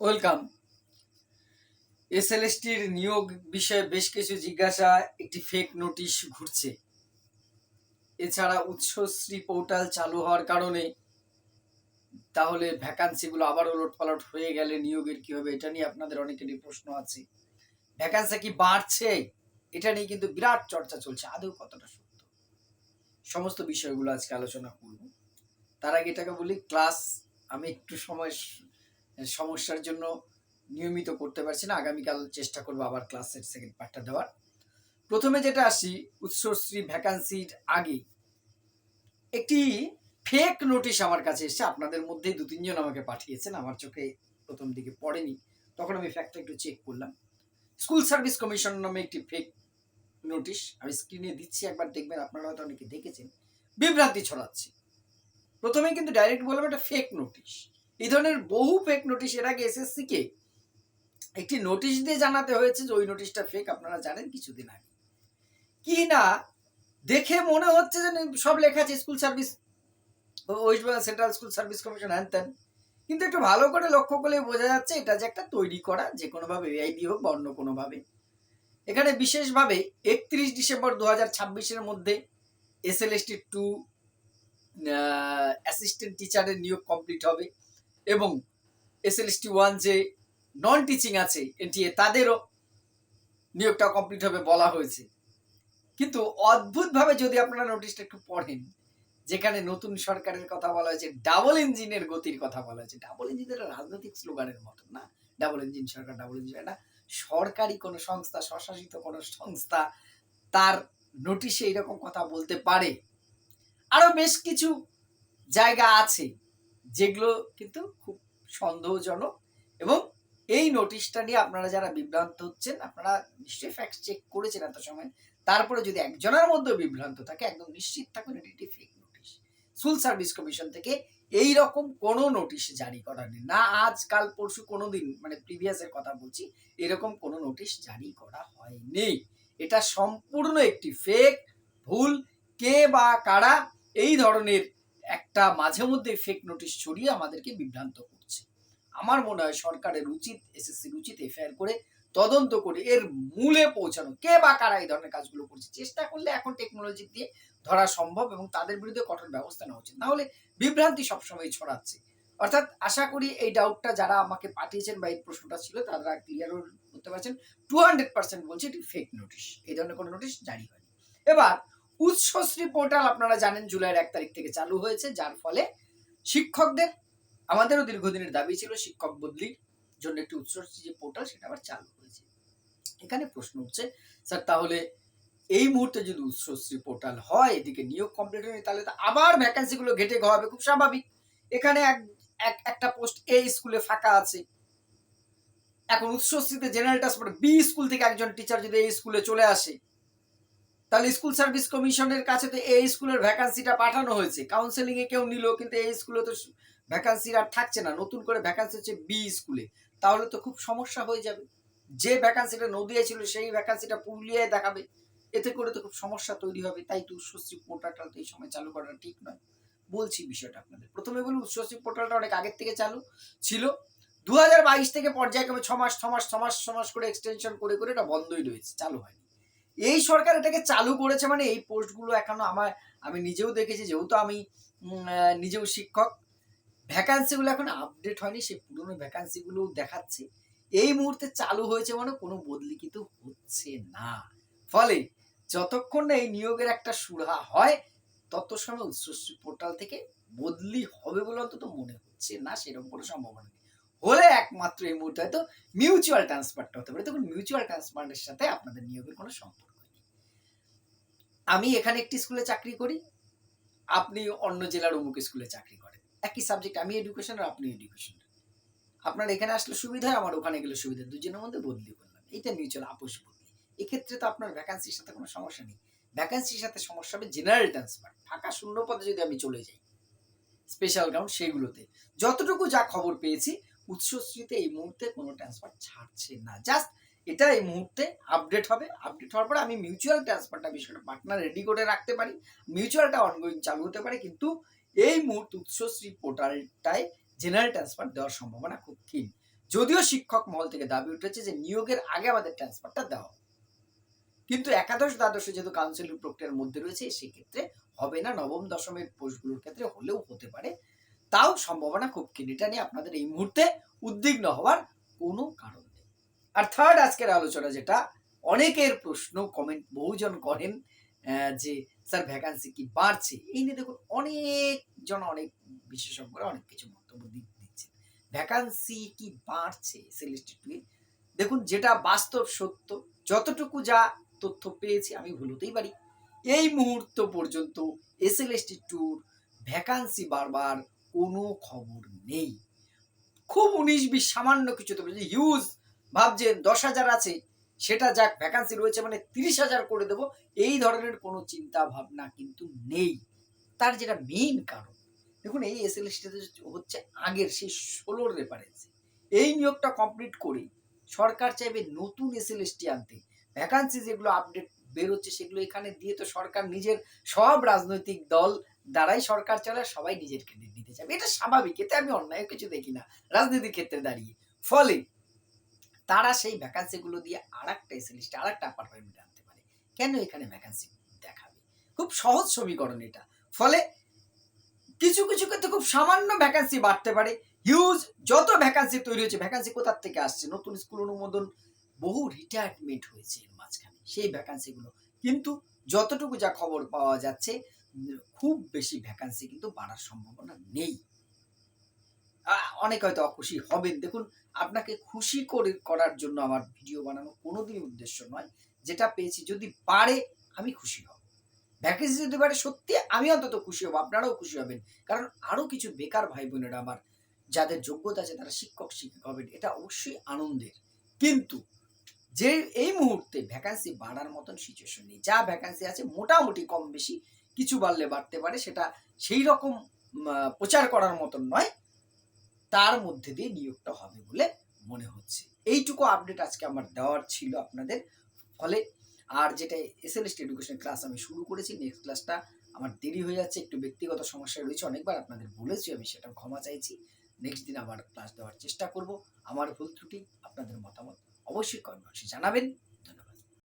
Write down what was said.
Welcome. এসএলএসটির নিয়োগ বিষয়ে বেশ কিছু জিজ্ঞাসা, একটি ফেক নোটিশ ঘুরছে। এছাড়া উৎসশ্রী পোর্টাল চালু হওয়ার কারণে তাহলে ভ্যাকান্সিগুলো আবারও ওলটপালট হয়ে গেলে নিয়োগের কি হবে, এটা নিয়ে আপনাদের অনেকেরই প্রশ্ন আছে। ভ্যাকান্সি কি বাড়ছে, এটা নিয়ে কিন্তু বিরাট চর্চা চলছে। আদৌ কতটা সত্য, সমস্ত বিষয়গুলো আজকে আলোচনা করব। তার আগে এটাকে বলি, ক্লাস আমি একটু সমস্যার জন্য নিয়মিত করতে পারছি না। আগামীকাল চেষ্টা করবো আবার ক্লাসের সেকেন্ড পার্টটা দেওয়ার। প্রথমে যেটা আসি, উৎসশ্রী ভ্যাকান্সির আগে একটি ফেক নোটিশ আমার কাছে এসেছে। আপনাদের মধ্যে 2-3 জন আমাকে পাঠিয়েছেন, আমার চোখে প্রথম দিকে পড়েনি, তখন আমি ফ্যাক্টটা একটু চেক করলাম। স্কুল সার্ভিস কমিশন নামে একটি ফেক নোটিশ, আমি স্ক্রিনে দিচ্ছি, একবার দেখবেন। আপনারা হয়তো অনেকে দেখেছেন, বিভ্রান্তি ছড়াচ্ছে। প্রথমে কিন্তু ডাইরেক্ট বললাম এটা ফেক নোটিশ। এই ধরনের বহু ফেক নোটিশ এর আগে এসএসসি কে একটি নোটিশ দিয়ে জানাতে হয়েছে যে ওই নোটিশটা ফেক। আপনারা জানেন কিছুদিন আগে কি না, দেখে মনে হচ্ছে যে সব লেখা আছে school service, West Bengal central school service commission, হ্যান ত্যান। কিন্তু একটু ভালো করে লক্ষ্য করলে বোঝা যাচ্ছে এটা যে একটা তৈরি করা, যে কোনোভাবে এআই দিয়ে হোক বা অন্য কোনোভাবে। এখানে বিশেষভাবে 31 ডিসেম্বর 2026-এর মধ্যে এসএলএসটি 2 অ্যাসিস্ট্যান্ট টিচারের নিয়োগ কমপ্লিট হবে এবং এসএলএসটি 1 যে নন টিচিং আছে এনটিএ, তাদেরও নিয়োগটা কমপ্লিট হবে বলা হয়েছে। কিন্তু অদ্ভুতভাবে যদি আপনারা নোটিশটা একটু পড়েন, যেখানে নতুন সরকারের কথা বলা হয়েছে, ডাবল ইঞ্জিনের গতির কথা বলা হয়েছে। ডাবল ইঞ্জিনের রাজনৈতিক স্লোগানের মতো না, ডাবল ইঞ্জিন সরকার, ডাবল ইঞ্জিন না, সরকারি কোনো সংস্থা, স্বশাসিত কোনো সংস্থা তার নোটিশে এরকম কথা বলতে পারে? আরো বেশ কিছু জায়গা আছে যেগুলো কিন্তু খুব সন্দেহজনক, এবং এই নোটিশটা নিয়ে আপনারা যারা বিভ্রান্ত হচ্ছেন, আপনারা নিশ্চয়ই ফ্যাক্ট চেক করেছেন এত সময়। তারপরে যদি একজনের মধ্যে বিভ্রান্ত থাকে, একদম নিশ্চিত থাকুন এটি fake notice. School service commission থেকে এই রকম কোনো নোটিশ জারি করা নেই, না আজ কাল পরশু কোনোদিন, মানে প্রিভিয়াসের কথা বলছি, এরকম কোনো নোটিশ জারি করা হয়নি। এটা সম্পূর্ণ একটি ফেক, ভুল। কে বা কারা এই ধরনের একটা মাঝে মধ্যে ফেক নোটিশ ছড়িয়ে আমাদেরকে বিভ্রান্ত করছে। আমার মনে হয় সরকারের উচিত, এসএসসির উচিত এফআইআর করে তদন্ত করে এর মূলে পৌঁছানো, কে বা কারা এই ধরনের কাজগুলো করছে। চেষ্টা করলে এখন টেকনোলজি দিয়ে ধরা সম্ভব এবং তাদের বিরুদ্ধে কঠোর ব্যবস্থা নেওয়া উচিত। না হলে বিভ্রান্তি সবসময় ছড়াচ্ছে। অর্থাৎ আশা করি এই ডাউটটা যারা আমাকে পাঠিয়েছেন বা এই প্রশ্নটা ছিল তারা ক্লিয়ার করতে পারছেন। 200% বলছে এটি ফেক নোটিশ, এই ধরনের কোনো নোটিশ জারি হয়নি। এবার উৎসশ্রী পোর্টাল আপনারা জানেন জুলাইয়ের 1 তারিখ থেকে চালু হয়েছে, যার ফলে শিক্ষকদের, আমাদেরও দীর্ঘদিনের দাবি ছিল শিক্ষক বদলির জন্য একটি উৎসশ্রী যে পোর্টাল সেটা আবার চালু হয়েছে। এখানে প্রশ্ন উঠছে, স্যার তাহলে এই মুহূর্তে যদি উৎসশ্রী পোর্টাল হয়, এদিকে নিয়োগ কমপ্লিট হয়নি, তাহলে তো আবার ভ্যাকেন্সিগুলো ঘেটে হবে, খুব স্বাভাবিক। এখানে একটা পোস্ট এ স্কুলে ফাঁকা আছে, এখন উৎসশ্রীতে জেনারেল ট্রান্সপোর্ট বি স্কুল থেকে একজন টিচার যদি এই স্কুলে চলে আসে, তাহলে স্কুল সার্ভিস কমিশনের কাছে তো এই স্কুলের ভ্যাকান্সিটা পাঠানো হয়েছে, কাউন্সেলিং এ কেউ নিল, কিন্তু এই স্কুলে তো ভ্যাকান্সি আর থাকছে না, নতুন করে ভ্যাকান্সি হচ্ছে বি স্কুলে। তাহলে তো খুব সমস্যা হয়ে যাবে। যে ভ্যাকান্সিটা নদিয়ায় ছিল সেই ভ্যাকান্সিটা পুরুলিয়ায় দেখাবে, এতে করে তো খুব সমস্যা তৈরি হবে। তাই তো উৎসশ্রী পোর্টালটা তো এই সময় চালু করাটা ঠিক নয়। বলছি বিষয়টা আপনাদের, প্রথমে বলি উৎসশ্রী পোর্টালটা অনেক আগের থেকে চালু ছিল। 2022 থেকে পর্যায়ক্রমে 6 মাস করে এক্সটেনশন করে এটা বন্ধই রয়েছে, চালু হয়নি। এই সরকার এটাকে চালু করেছে, মানে এই পোস্টগুলো এখনো আমি নিজেও দেখেছি, যেহেতু আমি নিজেও শিক্ষক, ভ্যাকান্সিগুলো এখন আপডেট হয়নি, সেই পুরনো ভ্যাকান্সিগুলো দেখাচ্ছে। এই মুহূর্তে চালু হয়েছে মানে কোনো বদলি কিন্তু হচ্ছে না। ফলে যতক্ষণ না এই নিয়োগের একটা সুরাহা হয়, তত সময় উৎসশ্রী পোর্টাল থেকে বদলি হবে বলে অন্তত মনে হচ্ছে না, সেরকম কোনো সম্ভাবনা নেই। হলে একমাত্র এই মুহূর্তে হয়তো মিউচুয়াল ট্রান্সফারটা হতে পারে, তখন মিউচুয়াল ট্রান্সফারের সাথে আপনাদের নিয়োগের কোনো সম্পর্ক নেই। আমি এখানে একটি স্কুলে চাকরি করি, আপনি অন্য জেলার অমুক স্কুলে চাকরি করেন, একই সাবজেক্ট, আমি এডুকেশন আর আপনি এডুকেশন। আপনার এখানে আসলে সুবিধা হয়, আমার ওখানে গেলে সুবিধা, দুজনের মধ্যে বদলি করলাম, এটা মিউচুয়াল আপোষ বদলি। এক্ষেত্রে তো আপনার ভ্যাকান্সির সাথে কোনো সমস্যা নেই। ভ্যাকান্সির সাথে সমস্যা হবে জেনারেল ট্রান্সফার, ফাঁকা শূন্য পদে যদি আমি চলে যাই স্পেশাল গ্রাউন্ড, সেইগুলোতে যতটুকু যা খবর পেয়েছি, উৎসশ্রীতে এই মুহূর্তে কোনো ট্রান্সফার ছাড়ছে না। জাস্ট এটা এই মুহূর্তে আপডেট হবে, আপডেট হওয়ার পরে আমি মিউচুয়াল ট্রান্সফারটা বিষয়টা পার্টনার রেডি করে রাখতে পারি, মিউচুয়ালটা অনগোয়িং চালু হতে পারে, কিন্তু এই মুহূর্তে উৎসশ্রী পোর্টালটায় জেনারেল ট্রান্সফার দেওয়ার সম্ভাবনা খুব ক্ষীণ। যদিও শিক্ষক মহল থেকে দাবি উঠেছে যে নিয়োগের আগে আমাদের ট্রান্সফারটা দেওয়া, কিন্তু একাদশ দ্বাদশ যেহেতু কাউন্সিলিং প্রক্রিয়ার মধ্যে রয়েছে সেক্ষেত্রে হবে না। নবম দশমের পোস্টগুলোর ক্ষেত্রে হলেও হতে পারে, তাও সম্ভাবনা খুব ক্ষীণ। এটা নিয়ে আপনাদের এই মুহূর্তে উদ্বিগ্ন হওয়ার কোনো কারণ নেই। আর থার্ড আজকের আলোচনা, যেটা অনেকের প্রশ্ন, কমেন্ট বহুজন করেন যে স্যার ভ্যাকান্সি কি বাড়ছে, এই নিয়ে দেখুন অনেকজন, অনেক বিশেষজ্ঞরা অনেক কিছু বক্তব্য দিচ্ছেন। ভ্যাকান্সি কি বাড়ছে এসএলএসটি 2 এ? দেখুন, যেটা বাস্তব সত্য, যতটুকু যা তথ্য পেয়েছি, আমি ভুল হতেই পারি, এই মুহূর্ত পর্যন্ত এসএলএসটি 2 ভ্যাকান্সি বাড়বার কোনো খবর নেই। খুব 19-20 সামান্য কিছু তো হিউজ ভাবছেন 10,000 আছে, সেটা যাক ভ্যাকান্সি রয়েছে মানে 30,000 করে দেব, এই ধরনের কোনো চিন্তা ভাবনা কিন্তু নেই। তার যেটা মেইন কারণ, দেখুন এই এসএলএসটিতে হচ্ছে আগের সেই 16 রেফারেন্স, এই নিয়োগটা কমপ্লিট করে সরকার চাইবে নতুন এসএলএসটি আনতে। ভ্যাকান্সি যেগুলো আপডেট বেরোচ্ছে সেগুলো এখানে দিয়ে তো সরকার নিজের সব রাজনৈতিক দল দ্বারাই সরকার চালায়, সবাই নিজের ক্রেডিট নিতে চাইবে, এটা স্বাভাবিক, এতে আমি অন্যায় কিছু দেখি না রাজনীতির ক্ষেত্রে দাঁড়িয়ে। ফলে তারা সেই ভ্যাকান্সিগুলো দিয়ে আরেকটা এসএলএসটি, আরেকটা অ্যাপার্টমেন্ট আনতে পারে। কেন এখানে ভ্যাকান্সি দেখাবে? খুব সহজ সমীকরণ এটা। ফলে কিছু কিছু ক্ষেত্রে খুব সামান্য ভ্যাকান্সি বাড়তে পারে। হিউজ যত ভ্যাকান্সি তৈরি হয়েছে, ভ্যাকান্সি কোথার থেকে আসছে? নতুন স্কুল অনুমোদন, বহু রিটায়ারমেন্ট হয়েছে এর মাঝখানে, সেই ভ্যাকান্সিগুলো। কিন্তু যতটুকু যা খবর পাওয়া যাচ্ছে, খুব বেশি ভ্যাকান্সি কিন্তু বাড়ার সম্ভাবনা নেই। অনেকে হয়তো অখুশি হবেন। দেখুন, আপনাকে খুশি করার জন্য আমার ভিডিও বানানো কোনোদিনই উদ্দেশ্য নয়। যেটা পেয়েছি যদি বাড়ে আমি খুশি হব। ভ্যাকেন্সি যদি বাড়ে সত্যি আমি অন্তত খুশি হব, আপনারাও খুশি হবেন। কারণ আরো কিছু বেকার ভাই বোনেরা আমার, যাদের যোগ্যতা আছে তারা শিক্ষক শিক্ষিকা হবেন, এটা অবশ্যই আনন্দের। কিন্তু যে এই মুহূর্তে ভ্যাকান্সি বাড়ার মতন সিচুয়েশন নেই। যা ভ্যাকান্সি আছে মোটামুটি কম বেশি, কিছু বাড়লে বাড়তে পারে, সেটা সেই রকম প্রচার করার মতন নয়, তার মধ্যে দিয়ে নিয়োগটা হবে বলে মনে হচ্ছে। এইটুকু আপডেট আজকে আমার দেওয়ার ছিল আপনাদের। ফলে আর যেটা এসএলএসটি এডুকেশন ক্লাস আমি শুরু করেছি, নেক্সট ক্লাসটা আমার দেরি হয়ে যাচ্ছে, একটু ব্যক্তিগত সমস্যা রয়েছে, অনেকবার আপনাদের বলেছি, আমি সেটা ক্ষমা চাইছি। নেক্সট দিন আবার ক্লাস দেওয়ার চেষ্টা করব। আমার ভুল ত্রুটি, আপনাদের মতামত অবশ্যই কমেন্ট বক্সে জানাবেন।